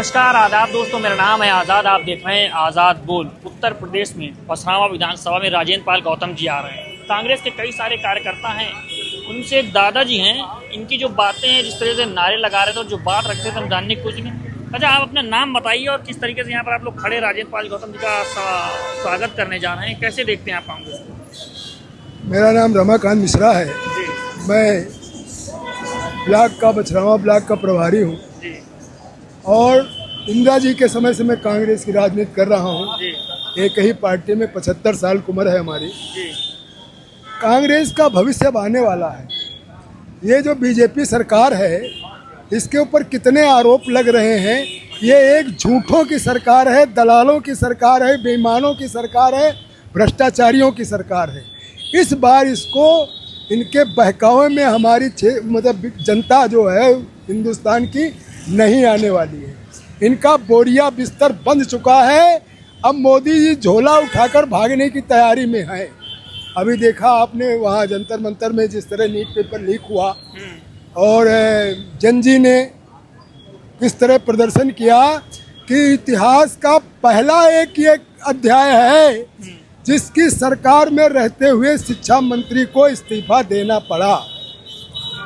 नमस्कार आदाब दोस्तों, मेरा नाम है आज़ाद। आप देख रहे हैं आज़ाद बोल। उत्तर प्रदेश में पसरावा विधानसभा में राजेंद्र पाल गौतम जी आ रहे हैं। कांग्रेस के कई सारे कार्यकर्ता हैं, उनसे एक दादाजी हैं, इनकी जो बातें हैं, जिस तरह से नारे लगा रहे थे और जो बात रखते थे, हम जानने की कोशिश करें। अच्छा, आप अपना नाम बताइए और किस तरीके से यहाँ पर आप लोग खड़े राजेंद्र पाल गौतम जी का स्वागत करने जा रहे हैं, कैसे देखते हैं आप कांग्रेस को? मेरा नाम रमाकांत मिश्रा है। मैं ब्लॉक का बछरावा ब्लॉक का प्रभारी हूँ और इंदिरा जी के समय से मैं कांग्रेस की राजनीति कर रहा हूँ। एक ही पार्टी में 75 साल की उम्र है हमारी। कांग्रेस का भविष्य अब आने वाला है। ये जो बीजेपी सरकार है, इसके ऊपर कितने आरोप लग रहे हैं। ये एक झूठों की सरकार है, दलालों की सरकार है, बेईमानों की सरकार है, भ्रष्टाचारियों की सरकार है। इस बार इसको इनके बहकावे में हमारी मतलब जनता जो है हिंदुस्तान की नहीं आने वाली है। इनका बोरिया बिस्तर बंध चुका है। अब मोदी जी झोला उठाकर भागने की तैयारी में हैं। अभी देखा आपने वहाँ जंतर मंतर में जिस तरह नीट पेपर लीक हुआ और जनजी ने किस तरह प्रदर्शन किया कि इतिहास का पहला एक ये अध्याय है जिसकी सरकार में रहते हुए शिक्षा मंत्री को इस्तीफा देना पड़ा।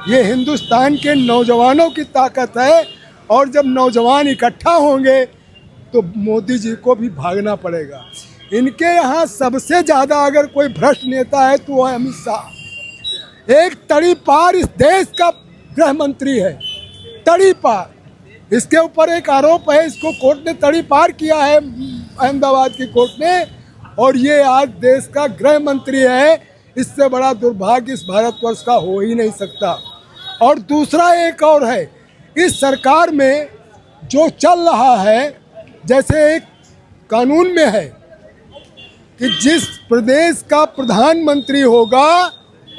ये हिंदुस्तान के नौजवानों की ताकत है और जब नौजवान इकट्ठा होंगे तो मोदी जी को भी भागना पड़ेगा। इनके यहाँ सबसे ज़्यादा अगर कोई भ्रष्ट नेता है तो वो है अमित शाह। एक तड़ी पार इस देश का गृह मंत्री है, तड़ी पार। इसके ऊपर एक आरोप है, इसको कोर्ट ने तड़ी पार किया है, अहमदाबाद की कोर्ट ने, और ये आज देश का गृह मंत्री है। इससे बड़ा दुर्भाग्य इस भारतवर्ष का हो ही नहीं सकता। और दूसरा एक और है, इस सरकार में जो चल रहा है, जैसे एक कानून में है कि जिस प्रदेश का प्रधानमंत्री होगा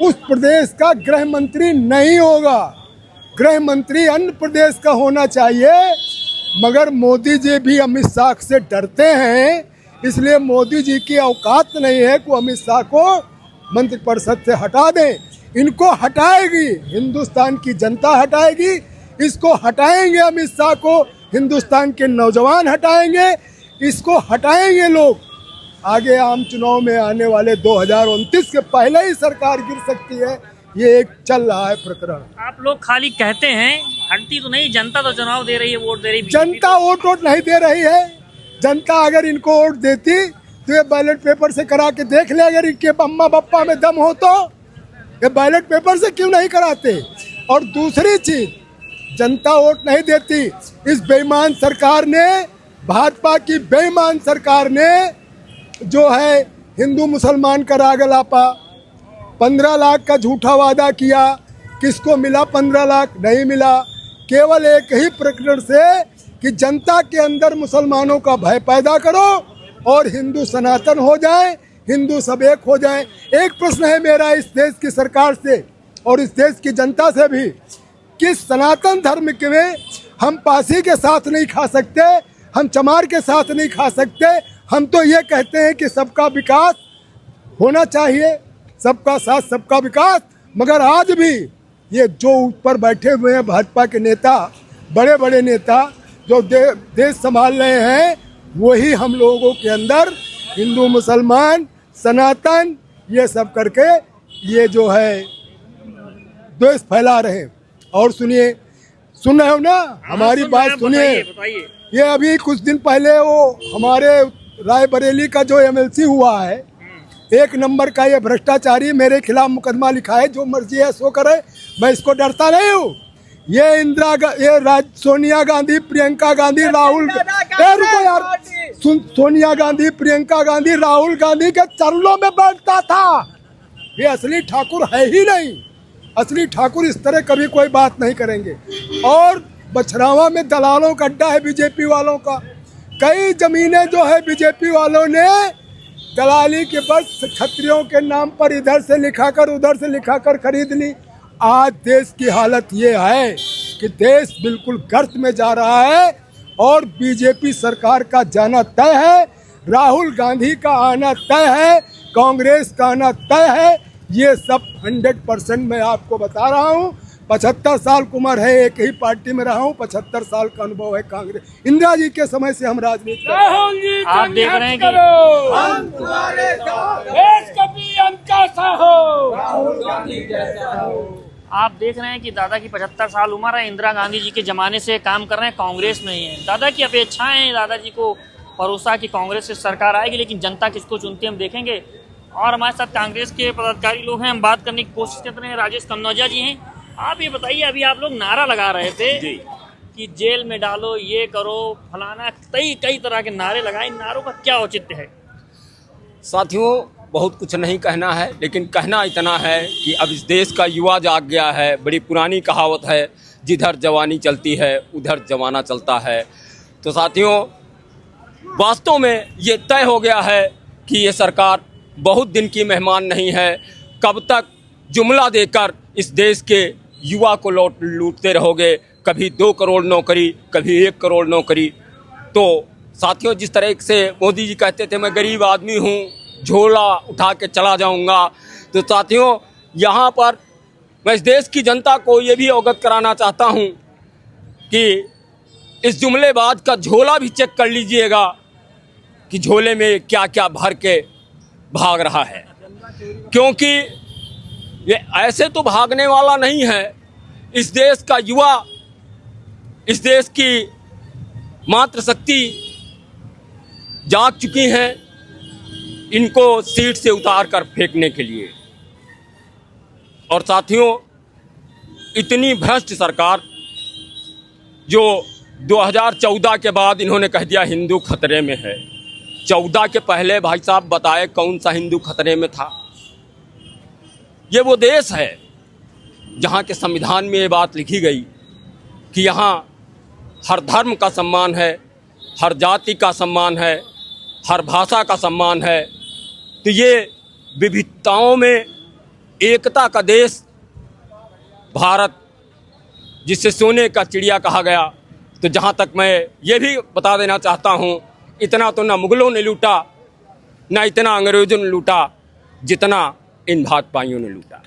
उस प्रदेश का गृह मंत्री नहीं होगा। गृह मंत्री अन्य प्रदेश का होना चाहिए। मगर मोदी जी भी अमित शाह से डरते हैं, इसलिए मोदी जी की औकात नहीं है कि अमित शाह को मंत्रिपरिषद से हटा दें। इनको हटाएगी हिंदुस्तान की जनता, हटाएगी। इसको हटाएंगे अमित शाह को हिंदुस्तान के नौजवान हटाएंगे, इसको हटाएंगे लोग। आगे आम चुनाव में आने वाले 2029 के पहले ही सरकार गिर सकती है। ये एक चल रहा है प्रकरण। आप लोग खाली कहते हैं, हटती तो नहीं। जनता तो चुनाव दे रही है, वोट दे रही है। जनता वोट नहीं दे रही है। जनता अगर इनको वोट देती तो ये बैलेट पेपर से करा के देख ले। अगर इनके अम्मा बप्पा में दम हो तो ये बैलेट पेपर से क्यों नहीं कराते। और दूसरी चीज, जनता वोट नहीं देती। इस बेईमान सरकार ने, भाजपा की बेईमान सरकार ने जो है हिंदू मुसलमान का राग लापा, 15 लाख का झूठा वादा किया। किसको मिला 15 लाख? नहीं मिला। केवल एक ही प्रकरण से कि जनता के अंदर मुसलमानों का भय पैदा करो और हिंदू सनातन हो जाए, हिंदू सब एक हो जाए। एक प्रश्न है मेरा इस देश की सरकार से और इस देश की जनता से भी कि सनातन धर्म के में हम पासी के साथ नहीं खा सकते, हम चमार के साथ नहीं खा सकते। हम तो ये कहते हैं कि सबका विकास होना चाहिए, सबका साथ सबका विकास। मगर आज भी ये जो ऊपर बैठे हुए हैं भाजपा के नेता, बड़े बड़े नेता जो देश संभाल रहे हैं, वही हम लोगों के अंदर हिंदू मुसलमान सनातन ये सब करके ये जो है द्वेष फैला रहे हैं। और सुनिए, सुन रहे हो ना हमारी बात? सुनिए, ये अभी कुछ दिन पहले वो हमारे रायबरेली का जो एमएलसी हुआ है, 1 नंबर का ये भ्रष्टाचारी, मेरे खिलाफ मुकदमा लिखा है। जो मर्जी है सो करे, मैं इसको डरता नहीं हूँ। ये सोनिया गांधी, प्रियंका गांधी, राहुल, रुको यार, सोनिया गांधी, प्रियंका गांधी, राहुल गांधी के चरणों में बैठता था। ये असली ठाकुर है ही नहीं। असली ठाकुर इस तरह कभी कोई बात नहीं करेंगे। और बछरावा में दलालों का अड्डा है बीजेपी वालों का। कई जमीनें जो है बीजेपी वालों ने दलाली के बस क्षत्रियों के नाम पर इधर से लिखाकर उधर से लिखाकर खरीद ली। आज देश की हालत ये है कि देश बिल्कुल गर्त में जा रहा है और बीजेपी सरकार का जाना तय है, राहुल गांधी का आना तय है, कांग्रेस का आना तय है। ये सब 100% मैं आपको बता रहा हूँ। 75 साल की उम्र है, एक ही पार्टी में रहा हूँ, 75 साल का अनुभव है कांग्रेस। इंदिरा जी के समय से हम राजनीति कर रहे हैं। आप देख रहे हैं कि हम तुम्हारे साथ हैं। देश कभी अंका सा हो। आप देख रहे हैं कि दादा की 75 साल उम्र है, इंदिरा गांधी जी के ज़माने से काम कर रहे हैं, कांग्रेस में ही है। दादा की अपेक्षाएं हैं, दादाजी को भरोसा कि कांग्रेस से सरकार आएगी, लेकिन जनता किसको चुनती है हम देखेंगे। और हमारे साथ कांग्रेस के पदाधिकारी लोग हैं, हम बात करने की कोशिश कर रहे हैं। राजेश कन्नौजिया जी हैं। आप ये बताइए, अभी आप लोग नारा लगा रहे थे कि जेल में डालो, ये करो, फलाना, कई तरह के नारे लगाए। इन नारों का क्या औचित्य है? साथियों, बहुत कुछ नहीं कहना है, लेकिन कहना इतना है कि अब इस देश का युवा जाग गया है। बड़ी पुरानी कहावत है, जिधर जवानी चलती है उधर जमाना चलता है। तो साथियों, वास्तव में ये तय हो गया है कि ये सरकार बहुत दिन की मेहमान नहीं है। कब तक जुमला देकर इस देश के युवा को लूटते रहोगे? कभी 2 करोड़ नौकरी, कभी 1 करोड़ नौकरी। तो साथियों, जिस तरह से मोदी जी कहते थे मैं गरीब आदमी हूँ, झोला उठा के चला जाऊँगा, तो साथियों यहाँ पर मैं इस देश की जनता को ये भी अवगत कराना चाहता हूँ कि इस जुमलेबाज का झोला भी चेक कर लीजिएगा कि झोले में क्या क्या भर के भाग रहा है। क्योंकि ये ऐसे तो भागने वाला नहीं है। इस देश का युवा, इस देश की मातृशक्ति जाग चुकी हैं इनको सीट से उतार कर फेंकने के लिए। और साथियों, इतनी भ्रष्ट सरकार जो 2014 के बाद इन्होंने कह दिया हिंदू खतरे में है। 14 के पहले भाई साहब बताए कौन सा हिंदू खतरे में था? ये वो देश है जहाँ के संविधान में ये बात लिखी गई कि यहाँ हर धर्म का सम्मान है, हर जाति का सम्मान है, हर भाषा का सम्मान है। तो ये विविधताओं में एकता का देश भारत, जिसे सोने का चिड़िया कहा गया। तो जहाँ तक मैं ये भी बता देना चाहता हूँ, इतना तो ना मुगलों ने लूटा, ना इतना अंग्रेज़ों ने लूटा, जितना इन भाजपाइयों ने लूटा।